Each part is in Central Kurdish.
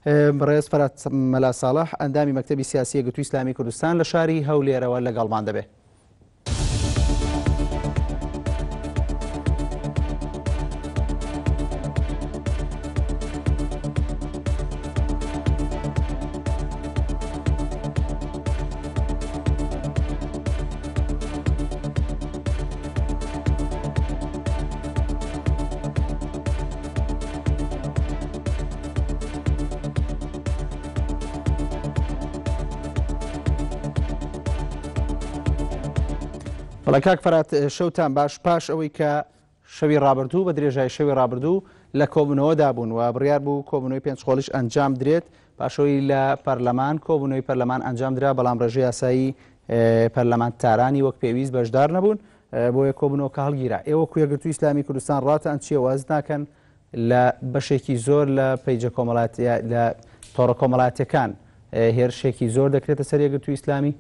بەڕێز فەرات مەلا ساڵح ئەندامی مەکتەبی سیاسی یەکگرتووی ئیسلامی کوردستان لە شاری هەولێرەوە لەگەڵمان دەبێت. بەڵێ کاک فەرات شەوتان باش. پاش ئەوەی کە شەوی ڕابردوو بە درێژای شەوی ڕابردوو لە کۆبوونەوەدا بوون و بڕیار بوو کۆبوونەوەی پێنجخۆڵیش ئەنجام درێت، پاشەوەی لە پەرلەمان کۆبوونەوەی پەرلەمان ئەنجام درا، بەڵام ڕێژەی یاسایی پەرلەمانتارانی وەک پێویست بەشدار نەبوون، بۆیە کۆبوونەوەکە هەڵگیرا. ئێوە یەکگرتووی ئیسلامی کوردستان ڕاتان چییە واز ناکەن لە بەشێکی زۆر لە پەیجە لە تۆڕە کۆمەڵاتیەکان هێرشێکی زۆر دەکرێتە سەر یەکگرتووی ئیسلامی؟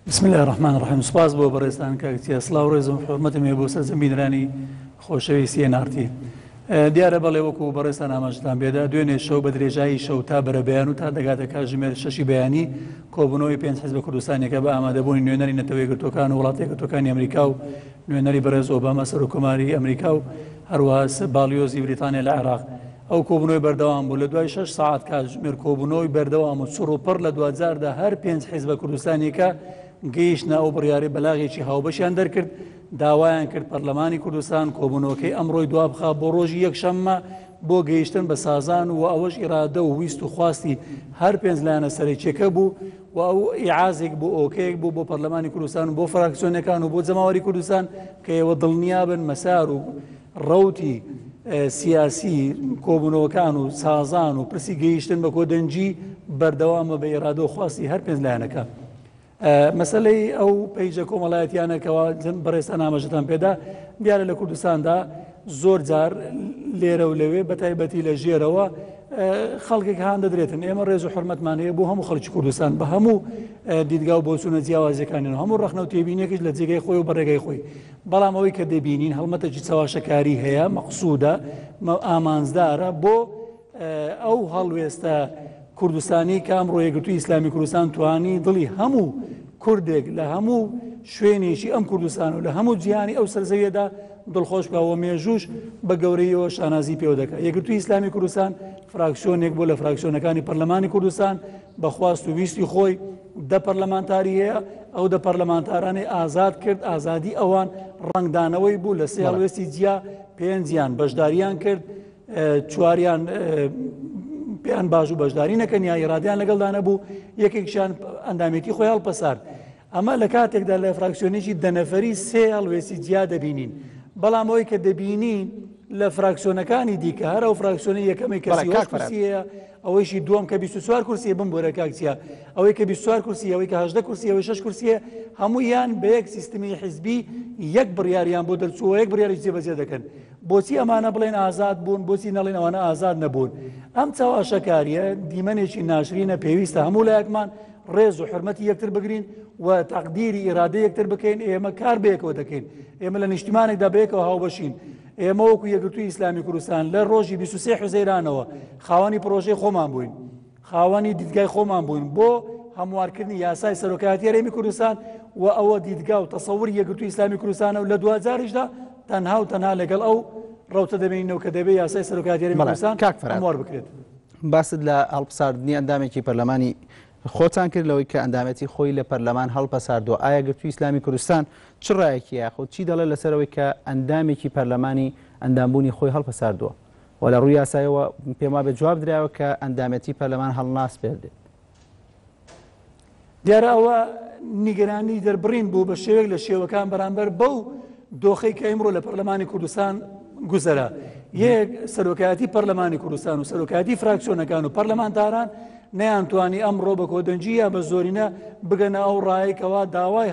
بسم الله الرحمن الرحیم. سپاس بۆ بەڕێستان کاکچیا، سڵاو ڕێزم حورمەتم هەیە بۆ سەرزەمینرانی خۆشەویستی NRT. دیارە بەڵێ وەکو بەڕێستان ئاماژتان بێدا دوێنێ شەو بە درێژایی شەو تا بەرە بەیان و تا دەگاتە کاتژمێر 6 بەیانی کۆبوونەوەی 5 حیزبە کوردستانیەکە بە ئامادەبوونی نوێنەری نەتەوە یەکگرتووەکان و وڵاتە یەکگرتووەکانی ئەمریکا و نوێنەری بەڕێز ئۆباما سەرۆکۆماری ئەمریکا و هەروەها باڵیۆزی بریتانیا لە عێراق. ئەو کۆبوونەوەی بەردەوام بوو لە دوای 6 ساعت کاتژمێر کۆبوونەوەی بەردەوام و چڕ و پڕ لە 2010 هەر 5 حیزبە کوردستانیەکە گەیشتنە ئەو بڕیارەی بەلاغێکی هاوبەشیان دەرکرد، داوایان کرد پەرلەمانی کوردستان کۆبوونەوەکەی ئەمڕۆی دوا بخا بۆ ڕۆژی یەکشەممە بۆ گەیشتن بە سازان و ئەوەش ئیرادە و ویست و خواستی هەر پێنج لایەنە سەرچێکە بوو و ئەو ئیعازێک بوو ئۆکەیەک بوو بۆ پەرلەمانی کوردستان و بۆ فراکسیۆنەکان و بۆ جەماوەری کوردستان کە ئێوە دڵنیابن مەسار و ڕەوتی سیاسی کۆبوونەوەکان و سازان و پرسی گەیشتن بە کۆدەنجی بەردەوامە بە ئێرادە و خواستی هەر پێنج لایەنەکە. مەسەلەی ئەو پەیجە کۆمەڵایەتیانەکەەوە بەڕێستان ئاماژەتان پێدا دیارە لە کوردستاندا زۆر جار لێرە و لەوێ بەتایبەتی لە ژێرەوە خەڵکێک هاان دەدرێتن. ئێمە ڕێز و حرمەتمان هەیە بۆ هەموو خەڵکی کوردستان بە هەموو دیدگا و بۆچوونە جیاوازەکانین، هەموو ڕەخنە و تێبینێکیش لە جێگەی خۆی و بەڕێگەی خۆی. بەڵام ئەوەی کە دەبینین هەڵمەتێکی چاواشەکاری هەیە، مەقسوودە، ئامانزدارە بۆ ئەو هەڵوێستە کوردستانی کە ئەمڕۆ یەکگرتووی ئیسلامی کوردستان توانی دڵی هەموو کوردێک لە هەموو شوێنێکی ئەم کوردستان و لە هەموو جیهانی ئەو سەرزەویەدا دڵخۆش بکەوە مێژوش بە گەورەیەوە شانازی پێوە دەکات. یەکگرتووی ئیسلامی کوردستان فراکسیۆنێک بۆ لە فراکسیۆنەکانی پەرلەمانی کوردستان بە خواست و ویستی خۆی دە پەرلەمانتاری هەیە، ئەو دە پەرلەمانتارانی ئازاد کرد، ئازادی ئەوان ڕنگدانەوەی بوو لە سێ هەڵوێستی جیا پێنجیان بەشداریان کرد، چواریان پێیان باش و بەشداری نەکەن یا ئێرادیان لەگەڵدا نەبوو، یەکێکیان ئەندامێتی خۆی هەڵپەسارد. ئەمە لە کاتێکدا لە فراکسیۆنێکی دەنەفەری سێ هەڵوێستی جیا دەبینین، بەڵام ئەوەی کە دەبینین لە فراکسیۆنەکانی دیکە هەر ئەو فراکسیۆنی یەکەمی کە 30 کورسیەیە، ئەوەیشی دووەم کە 24 کورسیە بم بۆرە کاکچیا، ئەوەی کە 24 کورسی، ئەوەی کە 18 کورسی، ئەوەی 6 کورسیە، هەموویان بە یەک سیستمی حیزبی یەک بڕیاریان بۆ دەرچووە، یەک بڕیاری جێبەجێ دەکەن. بۆچی ئەمانە بڵێن ئازاد بوون، بۆچی نەڵێن ئەوانە ئازاد نەبوون؟ ئەم چاواشەکاریە دیمەنێکی ناشرینە، پێویستە هەموو لایەکمان ڕێز و حرمەتی یەکتر بگرین و تەقدیری ئیرادە یەکتر بکەین. ئێمە کار بەیەکەوە دەکەین، ئێمە لە نیشتیمانێکدا بەیەکەوە هاوبەشین. ئێمە وەکو یەکگرتووی ئیسلامی کوردستان لە ڕۆژی 23 حوزەیرانەوە خاوەنی پرۆژەی خۆمان بووین، خاوەنی دیدگای خۆمان بووین بۆ هەموارکردنی یاسای سەرۆکایەتی هەرێمی کوردستان و ئەوە دیدگا و تەسەووری یەکگرتووی ئیسلامی کوردستانە و لە 2010دا تەنها و تەنها لەگەڵ ئەو ڕەوتە دەبینەوە کە دەبێت یاسای سەرۆکایەتی هەرێمی کوردستان هەموار بکرێت. باست لە هەڵبساردنی ئەندامێکی پەرلەمانی خۆتان کرد لەوەی کە ئەندامەتی خۆی لە پەرلەمان هەڵپەساردووە. ئایا یەکگرتووی ئیسلامی کوردستان چ ڕایەکی یاخود چی دەڵێت لەسەرەوەی کە ئەندامێکی پەرلەمانی ئەندامبوونی خۆی هەڵپەساردووە و لە ڕووی یاسایەوە پێما بێ جواب درراوە کە ئەندامەتی پەرلەمان هەڵناس پێدێت؟ دیارە ئەوە نیگەرانی دەربڕین بوو بە شێوەیەک لە شێوەکان بەرامبەر بەو دۆخەی کە ئەمڕۆ لە پەرلەمانی کوردستان گوزەرا. یەک سەرۆکایەتی پەرلەمانی کوردستان و سەرۆکایەتی فراکسیۆنەکان و پەرلەمانتاران نەیانتوانی ئەمڕۆ بە کۆدەنجی یا بە زۆرینە بگەنە ئەو ڕایەکەوە داوای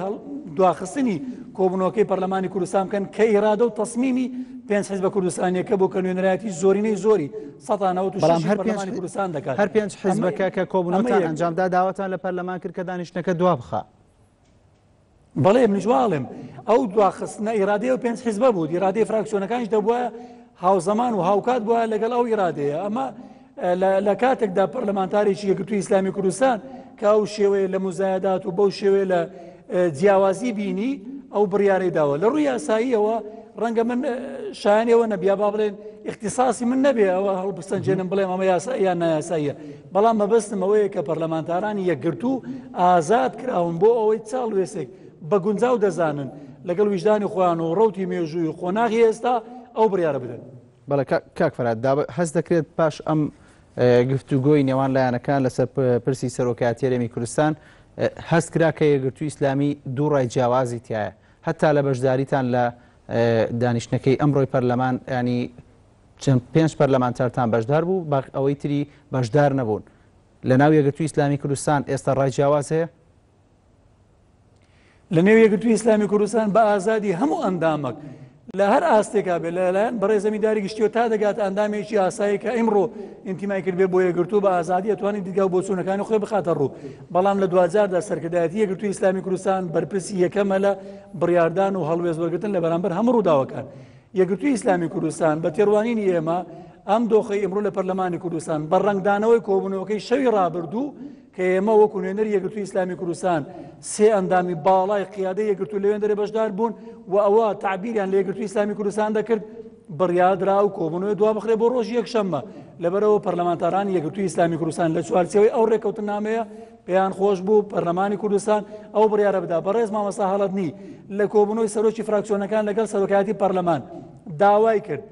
دواخستنی کۆبوونەوەکەی پەرلەمانی کوردستان بکەن کە ئیرادە و تەسمیمی 5 حیزبە کوردستانیەکە بۆ کە نوێنەرایەتی زۆرینەی زۆری 196 پەرلەمانی کوردستان دەکات. هەر 5 حیزبەکە کە کۆبوونەوەتان ئەنجامدا داواتان لە پەرلەمان کرد کە دانیشتنەکە دوا بخا. بەڵێ منیشواڵم ئەو دواخستنە ئیرادەی و 5 حیزبە بوو، ئیرادەی فراکسیۆنەکانیش دەبووە هاوزەمان و هاوکات بووە لەگەڵ ئەو ئیرادەیە. ئەمە لە کاتێکدا پەرلەمانتاریی یەکگرتووی ئیسلامی کوردستان کە ئەو شێوەیە لە مزایدات و بەو شێوەیە لە جیاوازی بینی ئەو بڕیارەی داوە. لە ڕووی یاساییەوە ڕەنگە من شایانەوە نەبیا با بڵێن اختصاصی من نەبێ ئەوە هەڵبستەنجێنم بڵێم ئەمە یاساییان نایاساییە، بەڵام مەبەستم ئەوەیە کە پەرلەمانتارانی یەکگرتوو ئازاد کراون بۆ ئەوەی چاڵ وێسێک بە گونجاو دەزانن لەگەڵ ویژدانی خۆیان و ڕەوتی مێژووی و خۆناغی ئێستا ئەو بڕیارە بدەن. بەڵێ کاک فەرهاد هەست دەکرێت پاش ئەم گفتوگۆی نێوان لایەنەکان لەسەر پرسی سەرۆکایەتی هەرێمی کوردستان هەست کرا کە یەکگرتووی ئیسلامی دوو ڕای جیاوازی تایە هەتا لە بەشداریتان لە دانیشتنەکەی ئەمڕۆی پەرلەمان ینی چەند 5 پەرلەمانتارتان بەشدار بوو بە ئەوەی تری بەشدار نەبوون. لە ناو یەکگرتووی ئیسلامی کوردستان ئێستا ڕای جیاواز هەیە؟ لە نێو یەکگرتووی ئیسلامی کوردستان بە ئازادی هەموو ئەندامێک لە هەر ئاستێکا بێت لەلایەن بەڕێ زەمینداری گشتیەوە تا دەگات ئەندامێکی ئاسایی کە ئیمڕۆ ئینتیمای کرد بێ بۆ یەکگرتوو بە ئازادی ئەتوانێت دیگە و بۆچوونەکانی خۆی بخاتە ڕوو. بەڵام لە 2010دا سەرکردایەتی یەکگرتووی ئیسلامی کوردستان بەرپرسی یەکەمە لە بڕیاردان و هەڵوێز وەرگرتن لە بەرامبەر هەموو ڕووداوەکان. یەکگرتووی ئیسلامی کوردستان بە تێڕوانینی ئێمە ئەم دۆخەی ئەمڕۆ لە پەرلەمانی کوردستان بە ڕەنگدانەوەی کۆبوونەوەکەی شەوی ڕابردوو کە ئێمە وەکو نوێنەری یەکگرتووی ئیسلامی کوردستان سێ ئەندامی باڵای قیادەی یەکگرتوو لەوێن دەرێ بەشدار بوون و ئەوە تعبیریان لە یەکگرتووی ئیسلامی کوردستان دەکرد بڕیادرا و کۆبوونەوەی دوا بخرێ بۆ ڕۆژی یەکشەممە. لەبەرەوە پەرلەمانتارانی یەکگرتووی ئیسلامی کوردستان لە چوارچێوەی ئەو ڕێکەوتنامەیە پێیان خۆش بوو پەرلەمانی کوردستان ئەو بڕیارە بدا. بەڕێز مامەستا هەڵەتنی لە کۆبوونەوەی سەرۆکی فراکسیۆنەکان لەگەڵ سەرۆکایەتی پەرلەمان داوای کرد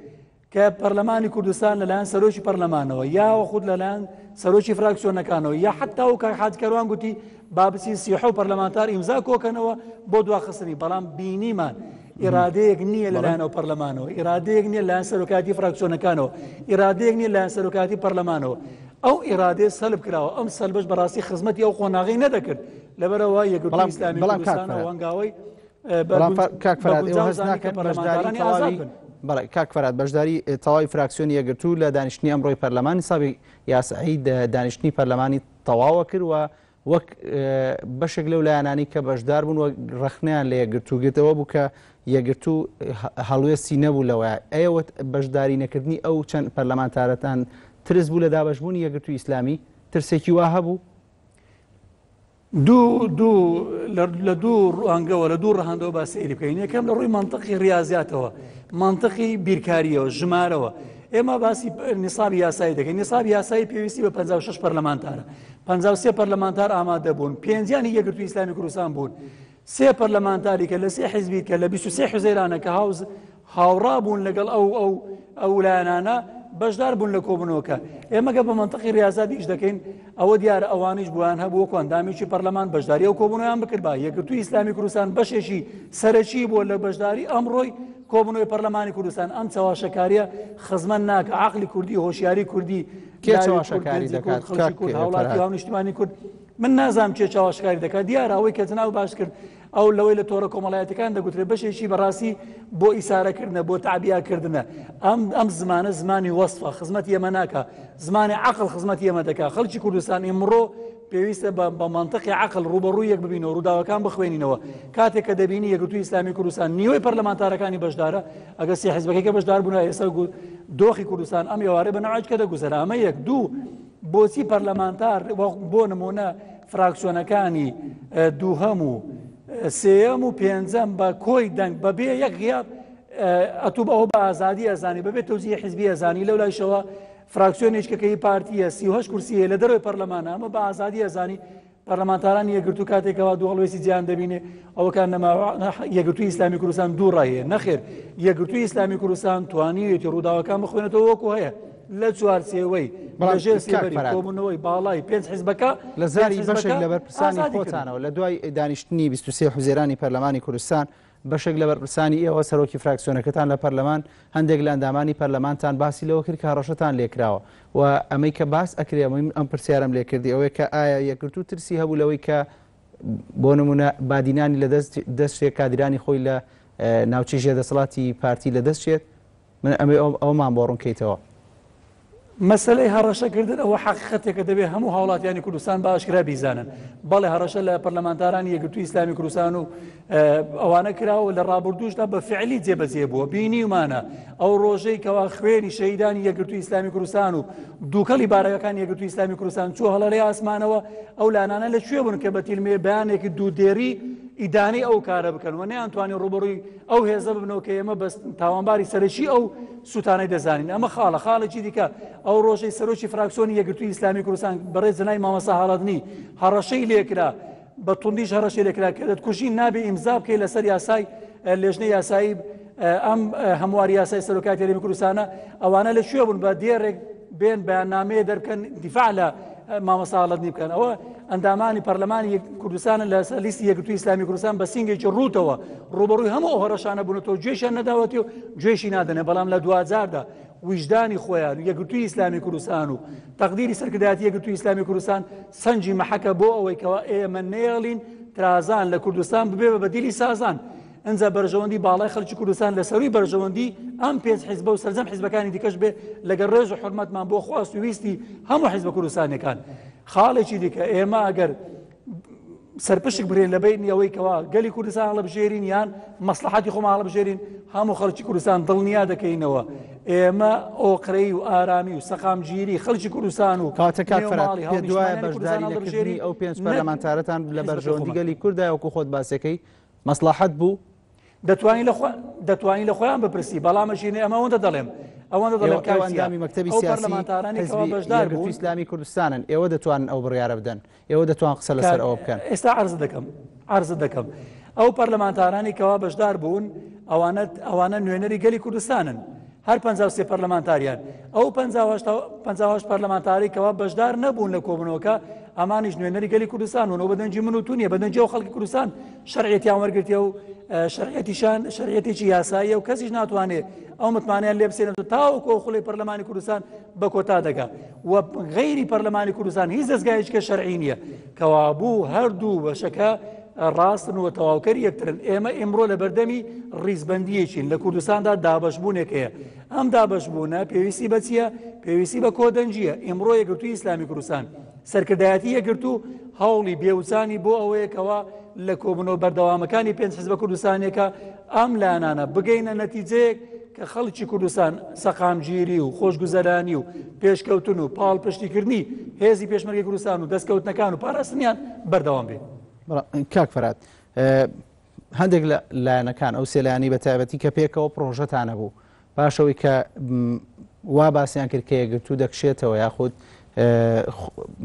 کە پەرلەمانی کوردستان لەلایەن سەرۆکی پەرلەمانەوە یا خود لەلایەن سەرۆکی فراکسیۆنەکانەوە یا حتا و کاک حاجکەروان گوتی بابچین سیحە و پەرلەمانتار ئیمزا کۆکەنەوە بۆ دواخستنی. بەڵام بینیمان ئیرادەیەک نییە لەلایەنەوە پەرلەمانەوە، ئیرادەیەک نییە لەلایەن سەرۆکایەتی فراکسیۆنەکانەوە، ئیرادەیەک نییە لەلایەن سەرۆکایەتی پەرلەمانەوە. ئەو ئیرادەیە سەلب کراوە. ئەم سەلبش بەڕاستی خزمەتی ئەو خۆناغی نەدەکرد. لەبەرەوە یەکگرتووی ئیسلامی کوردستان هەنگاوی بەڵێ کاک فەرهاد بەشداری تەواوی فراکسیۆنی یەکگرتوو لە دانیشتنی ئەمڕۆی پەرلەمانی سابی یاسایی دانیشتنی پەرلەمانی تەواوە کرد و وەک بەشێک لەو لایەنانی کە بەشدار بوون و ڕەخنیان لە یەکگرتووگرتەوە بوو کە یەکگرتوو هەڵوێستی نەبوو لەوە. ئەوە بەشداری نەکردنی ئەو چەند پەرلەمانتارەتان ترس بوو لە دابەشبوونی یەکگرتووی ئیسلامی؟ ترسێکی وا هەبوو؟ لە دوو ڕوانگەوە لە دوو ڕەهاندەوە با سەیری بکەین. یەکەم لە ڕووی مەنتەقی ریاضیاتەوە، مەنتەقی بیرکاریەوە، ژمارەوە. ئێمە باسی نیسابی یاسایی دەکەین. نیسابی یاسایی پێویستی بە 56 پەرلەمانتارە. 53 پەرلەمانتار ئامادە بوون، 5یانی یەکگرتووی ئیسلامی کوردستان بوون. 3 پەرلەمانتاری کە لە 3 حیزبی کە لە 23 حوزەیرانە کە هاوڕا بوون لەگەڵ ئەو لایەنانە بەشدار بوون لە کۆبوونەوەکە. ئێمە گە بە مەنتەقی ریاضات ئیش دەکەین ئەوە دیارە ئەوانیش بووان هەبوو وەکو ئەندامێکی پەرلەمان بەشداری ئەو کۆبوونەوەیان بکرد. با یەکگرتووی ئیسلامی کوردستان بەشێکی سەرەکی بووە لە بەشداری ئەمڕۆی کۆبوونەوەی پەرلەمانی کوردستان. ئەم چاواشەکاریە خزمەت ناکە. عەقلی کوردی، هۆشیاری کوردی، کێ چاواشەکاری دەکات؟ هاوڵاتی هاونیشتمانی کورد من نازانم چێ چاواشکاری دەکات. دیارە ئەوەی کە جناو باش کرد ئەو لەوەی لە تۆڕە کۆمەڵایەتەکان دەگوترێت بەشێکی بەڕاستی بۆ ئیسارەکردنە بۆ تعبیاکردنە. ئەم زمانە زمانی وەسفە، خزمەتی ئێمە ناکە، زمانی عەقڵ خزمەتی ئێمە دەکات. خەڵکی کوردستان ئیمڕۆ پێویستە بە مەنتەقی عەقڵ ڕوبەڕووی یەک ببینەوە، ڕووداوەکان بخوێنینەوە. کاتێک کە دەبینی یەکگرتووی ئیسلامی کوردستان نیوەی پەرلەمانتارەکانی بەشدارە، ئەگەر سێ حیزبەکەی کە بەشدار بوون ئێستا دۆخی کوردستان ئەم ئێوارە بە نەوەیەک کە دەگوزەرە. ئەمە یەک دوو بۆچی پەرلەمانتار بۆ نمونە فراکسیۆنەکانی دووهەم و سێەم و پێنجەم بە کۆی دەنگ بەبێ یەک غیاب ئەتوب ئەوە بە ئازادی ئەزانی بەبێت تەوزیع حیزبی ئەزانی. لەو لایشەوە فراکسیۆنێکەکەی پارتیە 38 کورسیە لە دەروی پەرلەمانە ئەمە بە ئازادی ئەزانی. پەرلەمانتارانی یەکگرتوو کاتێکەوە دوو هەڵوێستی جیان دەبینێ ئەوەکان یەکگرتووی ئیسلامی کوردستان دوو ڕایە نەخێر. یەکگرتووی ئیسلامی کوردستان توانیوێتی ڕووداوەکان بخوێنێتەوە وەکو هەیە لە چوارچێوەی بەژێر سێبەری کۆبوونەوەی باڵای 5 حیزبەکە لە زاری بەشێک لە بەرپرسانی خۆتانەوە لە دوای دانیشتنی 23 حوزێرانی پەرلەمانی کوردستان بەشێک لە بەرپرسانی ئێوە سەرۆکی فراکسیۆنەکەتان لە پەرلەمان هەندێک لە ئەندامانی پەرلەمانتان باسی لەوە کرد کە هەڕەشەتان لێکراوە و ئەمەی کە باس ئەکرێ ئەم پرسیارم لێ کردی ئەوەیە کە ئایا یەکگرتوو ترسی هەبوو لەوەی کە بۆ نمونە بادینانی لە دەستێک کادرانی خۆی لە ناوچەی ژێردەسەڵاتی پارتی لە دەستچێت من ئەوەمان بۆ ڕوونکەیتەوە. مەسلەی هەڕەشەکردن ئەوە حەقیقەتێکە دەبێت هەموو هاوڵاتیانی کوردستان بە ئاشکرا بیزانن. بەڵێ هەڕەشە لە پەرلەمانتارانی یەکگرتووی ئیسلامی کوردستان و ئەوانە کراوە لە ڕابردووشدا بە فعلی جێبەجێ بووە. بینیمانە ئەو ڕۆژەی کەوا خوێنی شەهیدانی یەکگرتووی ئیسلامی کوردستان و دووکەڵی بارەکانی یەکگرتووی ئیسلامی کوردستان چوە هەڵەرەی ئاسمانەوە، ئەو لانانە لەکوێ بوون کە بەتیلمێ بەیانێکی دوودێری ئیدانی ئەو کارە بکەن و نەیانتوانی ڕوبەڕووی ئەو هێزە ببنەوە کە ئێمە بەس تاوانباری سەرەکی ئەو سوتانەی دەزانین. ئەمە خاڵێکی دیکە ئەو ڕۆژەی سەرۆکی فراکسیۆنی یەکگرتووی ئیسلامی کوردستان بەڕێز جەنابی مامەستا هەڵەدنی هەڕەشەی لێکرا، بە توندیش هەڕەشەی لێکرا کە دەتکوژی نابێ ئیمزا بکەی لەسەر یاسای لێژنەی یاسایی ئەم هەمواری یاسای سەرۆکاتی هەرێمی کوردستانە. ئەوانە لەکوێ بوون بە دێڕێک بێن بەیاننامەیە دەرکەن دیفاع لە مامەستا هەڵەدنی بکەن. ئەوە ئەندامانی پەرلەمانی کوردستانە لە لیستی یەکگرتووی ئیسلامی کوردستان بە سینگێکی ڕووتەوە ڕوبەڕووی هەموو ئەو هەڕەشانە بوونەوە، گوێشیان نەداوەتی و گوێشی نادەنێ. بەڵام لە 2000دا وجدانی خۆیان و یەکگرتووی ئیسلامی کوردستان و تەقدیری سەرکردایەتی یەکگرتووی ئیسلامی کوردستان سەنجی مەحەکە بۆ ئەوەی کەوا ئێمە نێڵین ترازان لە کوردستان ببێ بە دیلی سازان. ئەنجا بەرژەوەندی باڵای خەڵکی کوردستان لەسەروی بەرژەوەندی ئەم پێنج حیزبە و سەرجەم حیزبەکانی دیکەش بێ لەگەڵ ڕێژ و حورمەتمان بۆ خواست و ویستی هەموو حیزبە کوردستانیەکان. خاڵێکی دیکە ئێمە ئەگەر سەرپشک برێن لە بینی ئەوەی کەوا گەلی کوردستان هەڵەبژێرین یان مەسلحەتی خۆمان هەڵەبژێرین، هەموو خەڵکی کوردستان دڵنیا دەکەینەوە ئێمە ئۆقرەی و ئارامی و سەقامگیری خەڵکی کوردستان و کاتە کاتفرات پێ دوایە بەشداری نەکردنی ئەو پێنج پەرلەمانتارەتان لە بەرژەوەندی گەلی کوردای وەکو خۆت باسەکەی مەسلحەت بوو؟ دەتوانین لە خۆیان بپرسی، بەڵامەشینێ ئەمە ئەوەندە دەڵێم ئەندامی مەکتەبی سیاسی یەکگرتووی ئیسلامی کوردستانن، ئێوە دەتوانن ئەو بڕیارە بدەن، ئێوە دەتوان قسە لەسەر ئەوە بکەن. ئێستا عرض دەکەم ئەو پەرلەمانتارانی کەوا بەشدار بوون ئەوانە نوێنەری گەلی کوردستانن، هەر 53 پەرلەمانتاریان. ئەو 58 پەرلەمانتاری کەوا بەشدار نەبوون لە کۆبوونەوەکە ئەمانیش نوێنەری گەلی کوردستان و بەدەنجی من و تونیە بەدەنجی ئەو خەڵکی کوردستان شەرعیەتیان وەرگرتیە و شەرعیەتیشان شەرعیەتێکی یاساییە و کەسیش ناتوانێت ئەو متمانیان لێ بسێنێت تاوەکو خوڵی پەرلەمانی کوردستان بە کۆتا دەگا و غەیری پەرلەمانی کوردستان هیچ دەستگایەکە شەرعی نییە کەوا بوو هەردوو بەشەکە ڕاستن و تەواوکەری یەکترن. ئێمە ئێمڕۆ لە بەردەمی ڕیزبەندیەکین لە کوردستاندا دابەشبوونێکەیە. ئەم دابەشبوونە پێویستی بە چییە؟ پێویستی بە کۆدەنجیە. ئێمڕۆ یەکگرتووی ئیسلامی کوردستان سەرکردایەتی یەکگرتوو هەوڵی بێوچانی بۆ ئەوەیەکەوە لە کۆبوونەوە بەردەوامەکانی پێنج حیزبە کوردستانێکە ئەم لانانە بگەینە نەتیجەیەک کە خەڵکی کوردستان سەقامگیری و خۆشگوزەرانی و پێشکەوتن و پاڵ پشتیکردنی هێزی پێشمەرگی کوردستان و دەستکەوتنەکان و پاراستنیان بەردەوام بێت. کاک فەرات، هەندێک لە لایەنەکان ئەو سێلایانی بە تایبەتی کە پێکەوە پرۆژەتانە بوو پاشەوەی کە وا باسییان کرد کە یەکگرتوو دەکشێتەوە یاخود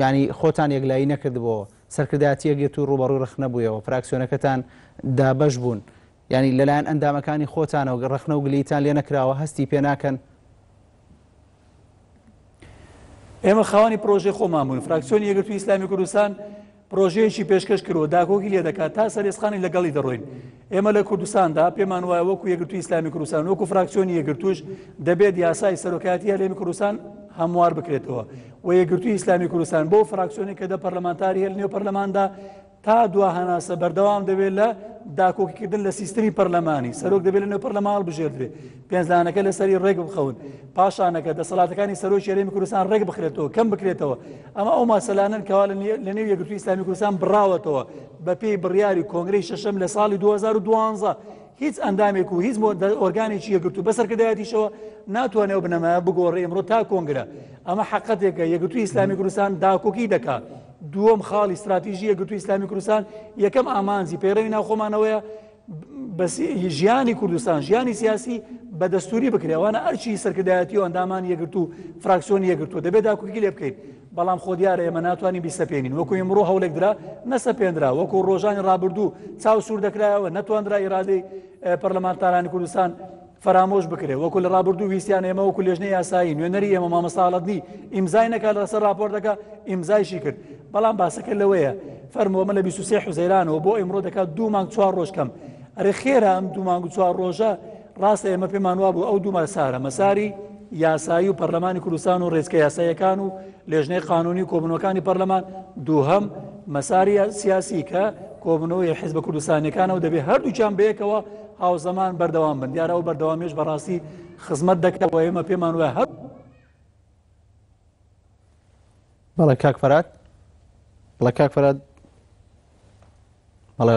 ینی خۆتان یەکلایی نەکردبەوە سەرکردایەتی یەکگرتوو ڕوبەڕووی ڕخ نەبوویەوە فراکسیۆنەکەتان دابەش بوون، ینی لەلایەن ئەندامەکانی خۆتانەوە ڕخنە و گلیتان لێ نەکراوە هەستی پێ ناکەن؟ ئێمە خاوەنی پرۆژەی خۆمان بوون. فراکسیۆنی یەکگرتووی ئیسلامی کوردستان پرۆژەیەکی پێشکەش کردەوە داکۆکی لێ دەکات تا سەرێسخانی لەگەڵی دەڕۆین. ئێمە لە کوردستاندا پێمان وایە وەکو یەکگرتووی ئیسلامی کوردستان وەکو فراکسیۆنی یەکگرتووش دەبێت یاسای سەرۆکایەتی هەرێمی کوردستان هەموار بکرێتەوە و یەکگرتووی ئیسلامی کوردستان بۆ فراکسیۆنی کە دە پەرلەمانتاری هەیە لە نێو پەرلەماندا تا دوا هەناسە بەردەوام دەبێت لە داکۆکیکردن لە سیستەمی پەرلەمانی سەرۆک دەبێت لە نێو پەرلەمان بژێردرێت پێنجلانەکە لەسەری ڕێک بخەون پاشانەکە دەسەڵاتەکانی سەرۆکی هەرێمی کوردستان ڕێک بخرێتەوە کەم بکرێتەوە. ئەمە ئەو ماسەلانن کەوا لە نێو یەکگرتووی ئیسلامی کوردستان بڕاوەتەوە بە پێی بڕیاری کۆنگرەی شەشەم لە ساڵی 2012 هیچ ئەندامێک و هیچ ئۆرگانێکی یەکگرتوو بەسەرکردایەتیشەوە ناتوانێت بنەمایە بگۆڕێ ئەمڕۆ تا کۆنگرە. ئەمە حەقەتێکە یەکگرتووی ئیسلامی کوردستان داکۆکی دەکات. دووەم خاڵی استراتیژی یەکگرتووی ئیسلامی کوردستان یەکەم ئامانزی پەیڕەوی ناوخۆمانەوەیە ژیانی کوردستان ژیانی سیاسی بە دەستوری بکرێوانە ئەرچی سەرکردایەتی و ئەندامان یەکگرتوو فراکسیۆنی یەکگرتووە دەبێت داکۆکی لێ بکەین. بەڵام خۆ دیارە ئێمە ناتوانین بیسەپێنین وەکو ئێمڕۆ هەوڵێک درا نەسەپێنرا وەکو ڕۆژانی ڕابردوو چاو سوور دەکرایەوە نەتواندرا ئیرادەی پەرلەمانتارانی کوردستان فرامۆش بکرێت وەکو لە ڕابردوو ویستیان ئێمە وەکو لێژنەی یاسایی نوێنەری ئێمە مامەستا هەڵەدنی ئیمزای نەکات لەسەر راپۆرتەکە ئیمزایشی کرد. بەڵام باسەکە لەوەیە فەرمووەمە لە 23 حوزەیرانەوە بۆ ئێمڕۆ دەکات 2 مانگ 4 ڕۆژ کەم. ئەرێ خێرە ئەم 2 مانگ و 4 ڕۆژە ڕاستە ئێمە پێمان وا بوو ئەو دوو مەسارە مەساری یاسایی و پەرلەمانی کوردستان و ڕێچکە یاساییەکان و لێژنەی قانونی و کۆبوونەوەکانی پەرلەمان دووهەم مەساری سیاسی کە کۆبوونەوەی حیزبە کوردستانیەکانەوە دەبێت هەردووچیان بەیەکەوە هاوزەمان بەردەوام بن. دیارە ئەو بەردەوامیش بەڕاستی خزمەت دەکات و ئێمە پێمان وایە بەڵێ کاک فەرات بەڵێ کاک فەرات بەڵێ